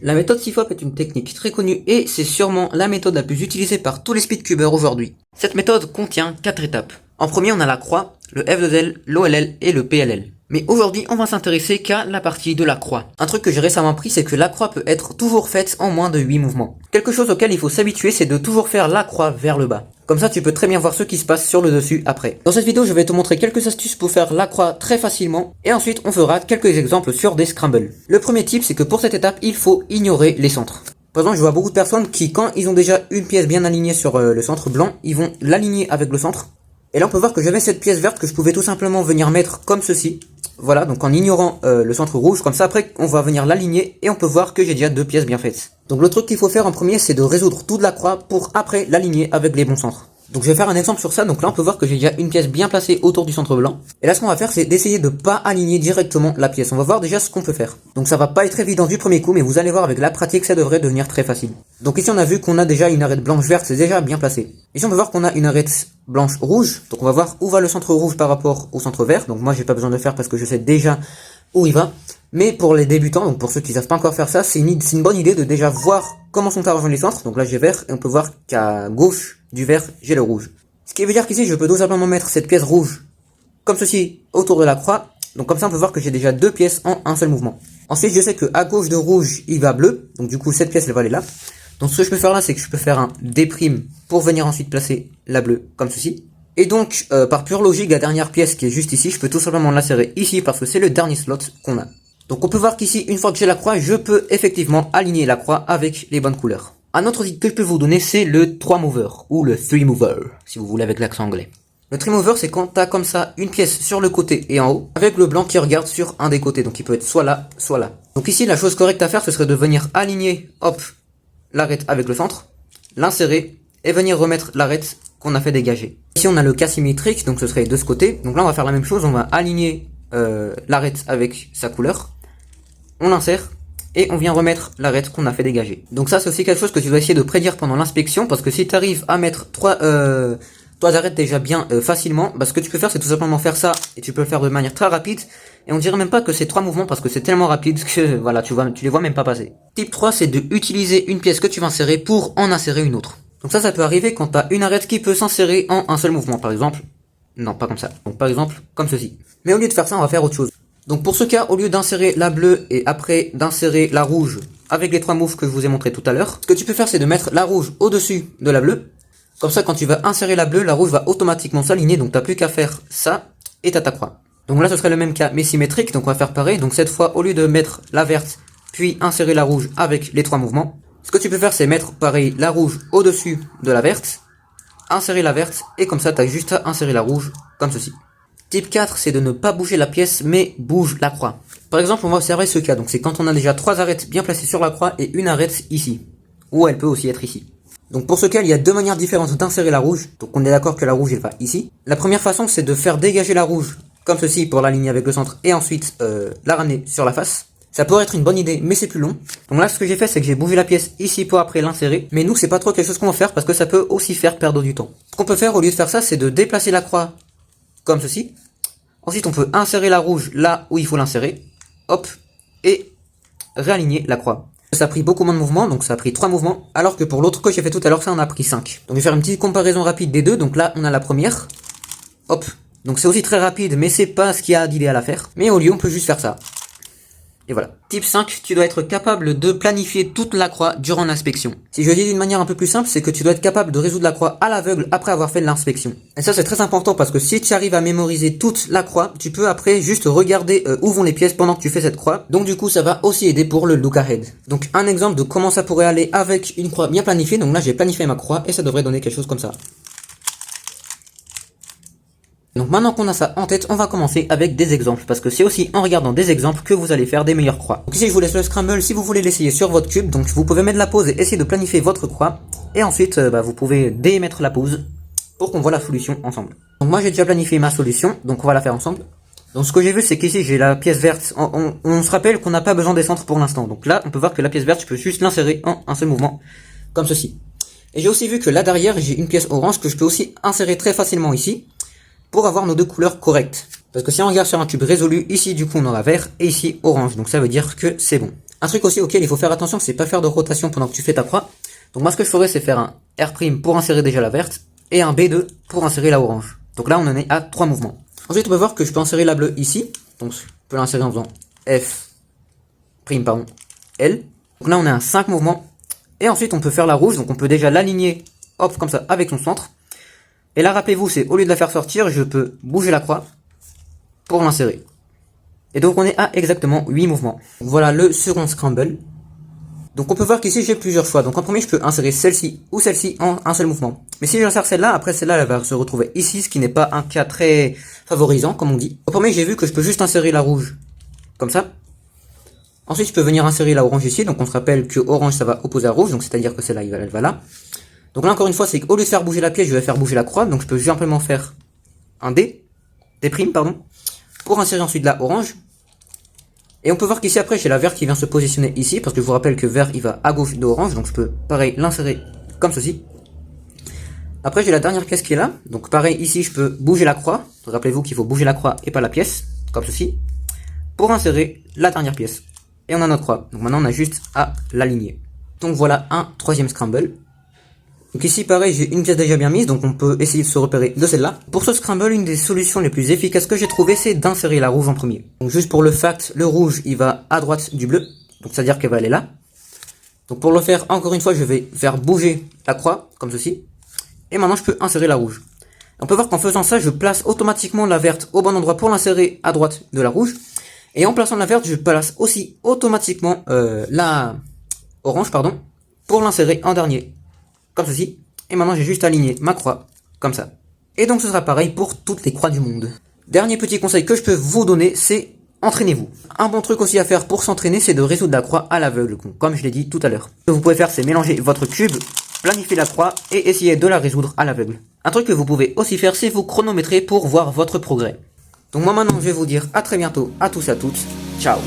La méthode SIFOP est une technique très connue et c'est sûrement la méthode la plus utilisée par tous les speedcubers aujourd'hui. Cette méthode contient 4 étapes. En premier, on a la croix, le F2L, l'OLL et le PLL. Mais aujourd'hui, on va s'intéresser qu'à la partie de la croix. Un truc que j'ai récemment appris, c'est que la croix peut être toujours faite en moins de 8 mouvements. Quelque chose auquel il faut s'habituer, c'est de toujours faire la croix vers le bas. Comme ça, tu peux très bien voir ce qui se passe sur le dessus après. Dans cette vidéo, je vais te montrer quelques astuces pour faire la croix très facilement. Et ensuite, on fera quelques exemples sur des scrambles. Le premier tip, c'est que pour cette étape, il faut ignorer les centres. Par exemple, je vois beaucoup de personnes qui, quand ils ont déjà une pièce bien alignée sur le centre blanc, ils vont l'aligner avec le centre. Et là, on peut voir que j'avais cette pièce verte que je pouvais tout simplement venir mettre comme ceci. Voilà, donc en ignorant le centre rouge, comme ça après on va venir l'aligner et on peut voir que j'ai déjà 2 pièces bien faites. Donc le truc qu'il faut faire en premier, c'est de résoudre toute la croix pour après l'aligner avec les bons centres. Donc je vais faire un exemple sur ça, donc là on peut voir que j'ai déjà une pièce bien placée autour du centre blanc. Et là ce qu'on va faire, c'est d'essayer de pas aligner directement la pièce. On va voir déjà ce qu'on peut faire. Donc ça va pas être évident du premier coup, mais vous allez voir avec la pratique, ça devrait devenir très facile. Donc ici on a vu qu'on a déjà une arête blanche verte, c'est déjà bien placé. Ici on peut voir qu'on a une arête blanche rouge, donc on va voir où va le centre rouge par rapport au centre vert. Donc moi j'ai pas besoin de le faire parce que je sais déjà où il va. Mais pour les débutants, donc pour ceux qui savent pas encore faire ça, c'est une bonne idée de déjà voir comment sont arrangés les centres. Donc là j'ai vert et on peut voir qu'à gauche du vert j'ai le rouge. Ce qui veut dire qu'ici je peux tout simplement mettre cette pièce rouge comme ceci autour de la croix. Donc comme ça on peut voir que j'ai déjà 2 pièces en un seul mouvement. Ensuite je sais que à gauche de rouge il va bleu, donc du coup cette pièce elle va aller là. Donc ce que je peux faire là, c'est que je peux faire un D' pour venir ensuite placer la bleue comme ceci. Et donc par pure logique, la dernière pièce qui est juste ici, je peux tout simplement l'insérer ici parce que c'est le dernier slot qu'on a. Donc on peut voir qu'ici, une fois que j'ai la croix, je peux effectivement aligner la croix avec les bonnes couleurs. Un autre titre que je peux vous donner, c'est le 3 mover ou le 3 mover, si vous voulez avec l'accent anglais. Le 3 mover, c'est quand t'as comme ça une pièce sur le côté et en haut, avec le blanc qui regarde sur un des côtés. Donc il peut être soit là, soit là. Donc ici, la chose correcte à faire, ce serait de venir aligner, hop, l'arête avec le centre, l'insérer et venir remettre l'arête qu'on a fait dégager. Ici, on a le cas symétrique, donc ce serait de ce côté. Donc là, on va faire la même chose, on va aligner l'arête avec sa couleur. On l'insère et on vient remettre l'arête qu'on a fait dégager. Donc ça c'est aussi quelque chose que tu dois essayer de prédire pendant l'inspection, parce que si tu arrives à mettre trois arêtes déjà bien facilement, ce que tu peux faire c'est tout simplement faire ça, et tu peux le faire de manière très rapide, et on dirait même pas que c'est 3 mouvements parce que c'est tellement rapide que voilà, tu les vois même pas passer. Type 3, c'est de utiliser une pièce que tu vas insérer pour en insérer une autre. Donc ça peut arriver quand tu as une arête qui peut s'insérer en un seul mouvement, par exemple. Non, pas comme ça. Donc par exemple, comme ceci. Mais au lieu de faire ça, on va faire autre chose. Donc pour ce cas, au lieu d'insérer la bleue et après d'insérer la rouge avec les 3 moves que je vous ai montré tout à l'heure, ce que tu peux faire c'est de mettre la rouge au-dessus de la bleue. Comme ça quand tu vas insérer la bleue, la rouge va automatiquement s'aligner, donc t'as plus qu'à faire ça et t'as ta croix. Donc là ce serait le même cas mais symétrique, donc on va faire pareil. Donc cette fois au lieu de mettre la verte puis insérer la rouge avec les 3 mouvements, ce que tu peux faire c'est mettre pareil la rouge au-dessus de la verte, insérer la verte et comme ça t'as juste à insérer la rouge comme ceci. Type 4, c'est de ne pas bouger la pièce, mais bouge la croix. Par exemple, on va observer ce cas. Donc c'est quand on a déjà 3 arêtes bien placées sur la croix et une arête ici. Ou elle peut aussi être ici. Donc pour ce cas, il y a 2 manières différentes d'insérer la rouge. Donc on est d'accord que la rouge, elle va ici. La première façon, c'est de faire dégager la rouge, comme ceci, pour l'aligner avec le centre, et ensuite la ramener sur la face. Ça pourrait être une bonne idée, mais c'est plus long. Donc là, ce que j'ai fait, c'est que j'ai bougé la pièce ici pour après l'insérer. Mais nous, c'est pas trop quelque chose qu'on va faire parce que ça peut aussi faire perdre du temps. Ce qu'on peut faire, au lieu de faire ça, c'est de déplacer la croix comme ceci. Ensuite, on peut insérer la rouge là où il faut l'insérer. Hop. Et réaligner la croix. Ça a pris beaucoup moins de mouvements, donc ça a pris 3 mouvements. Alors que pour l'autre que j'ai fait tout à l'heure, ça en a pris 5. Donc je vais faire une petite comparaison rapide des deux. Donc là, on a la première. Hop. Donc c'est aussi très rapide, mais c'est pas ce qu'il y a d'idéal à faire. Mais au lieu, on peut juste faire ça. Et voilà. Type 5, tu dois être capable de planifier toute la croix durant l'inspection. Si je dis d'une manière un peu plus simple, c'est que tu dois être capable de résoudre la croix à l'aveugle après avoir fait l'inspection. Et ça c'est très important parce que si tu arrives à mémoriser toute la croix, tu peux après juste regarder où vont les pièces pendant que tu fais cette croix. Donc du coup ça va aussi aider pour le look ahead. Donc un exemple de comment ça pourrait aller avec une croix bien planifiée. Donc là j'ai planifié ma croix et ça devrait donner quelque chose comme ça. Donc maintenant qu'on a ça en tête, on va commencer avec des exemples, parce que c'est aussi en regardant des exemples que vous allez faire des meilleures croix. Donc ici je vous laisse le scramble si vous voulez l'essayer sur votre cube, donc vous pouvez mettre la pause et essayer de planifier votre croix, et ensuite vous pouvez démettre la pause pour qu'on voit la solution ensemble. Donc moi j'ai déjà planifié ma solution, donc on va la faire ensemble. Donc ce que j'ai vu c'est qu'ici j'ai la pièce verte, on se rappelle qu'on n'a pas besoin des centres pour l'instant, donc là on peut voir que la pièce verte je peux juste l'insérer en un seul mouvement, comme ceci. Et j'ai aussi vu que là derrière j'ai une pièce orange que je peux aussi insérer très facilement ici, pour avoir nos 2 couleurs correctes. Parce que si on regarde sur un tube résolu, ici du coup on aura vert et ici orange. Donc ça veut dire que c'est bon. Un truc aussi auquel il faut faire attention, c'est pas faire de rotation pendant que tu fais ta croix. Donc moi ce que je ferais, c'est faire un R' pour insérer déjà la verte, et un B2 pour insérer la orange. Donc là on en est à 3 mouvements. Ensuite on peut voir que je peux insérer la bleue ici, donc je peux l'insérer en faisant F', pardon, L. Donc là on est à 5 mouvements. Et ensuite on peut faire la rouge, donc on peut déjà l'aligner, hop, comme ça, avec son centre. Et là rappelez-vous, c'est au lieu de la faire sortir, je peux bouger la croix pour l'insérer. Et donc on est à exactement 8 mouvements. Donc voilà le second scramble. Donc on peut voir qu'ici j'ai plusieurs choix. Donc en premier je peux insérer celle-ci ou celle-ci en un seul mouvement. Mais si j'insère celle-là, après celle-là elle va se retrouver ici, ce qui n'est pas un cas très favorisant comme on dit. Au premier j'ai vu que je peux juste insérer la rouge, comme ça. Ensuite je peux venir insérer la orange ici, donc on se rappelle que orange ça va opposer à rouge, donc c'est-à-dire que celle-là elle va là. Donc là encore une fois c'est qu'au lieu de faire bouger la pièce, je vais faire bouger la croix, donc je peux simplement faire un D', pardon, pour insérer ensuite la orange. Et on peut voir qu'ici après j'ai la verte qui vient se positionner ici, parce que je vous rappelle que vert il va à gauche de orange, donc je peux pareil l'insérer comme ceci. Après j'ai la dernière pièce qui est là, donc pareil ici je peux bouger la croix, rappelez-vous qu'il faut bouger la croix et pas la pièce, comme ceci, pour insérer la dernière pièce. Et on a notre croix, donc maintenant on a juste à l'aligner. Donc voilà un troisième scramble. Donc ici pareil j'ai une pièce déjà bien mise, donc on peut essayer de se repérer de celle-là. Pour ce scramble, une des solutions les plus efficaces que j'ai trouvé, c'est d'insérer la rouge en premier. Donc juste pour le fact, le rouge il va à droite du bleu, donc c'est à dire qu'elle va aller là. Donc pour le faire encore une fois je vais faire bouger la croix, comme ceci. Et maintenant je peux insérer la rouge. On peut voir qu'en faisant ça je place automatiquement la verte au bon endroit pour l'insérer à droite de la rouge. Et en plaçant la verte je place aussi automatiquement la orange pardon, pour l'insérer en dernier. Comme ceci, et maintenant j'ai juste aligné ma croix, comme ça. Et donc ce sera pareil pour toutes les croix du monde. Dernier petit conseil que je peux vous donner, c'est entraînez-vous. Un bon truc aussi à faire pour s'entraîner, c'est de résoudre la croix à l'aveugle, comme je l'ai dit tout à l'heure. Ce que vous pouvez faire, c'est mélanger votre cube, planifier la croix, et essayer de la résoudre à l'aveugle. Un truc que vous pouvez aussi faire, c'est vous chronométrer pour voir votre progrès. Donc moi maintenant je vais vous dire à très bientôt à tous et à toutes, ciao.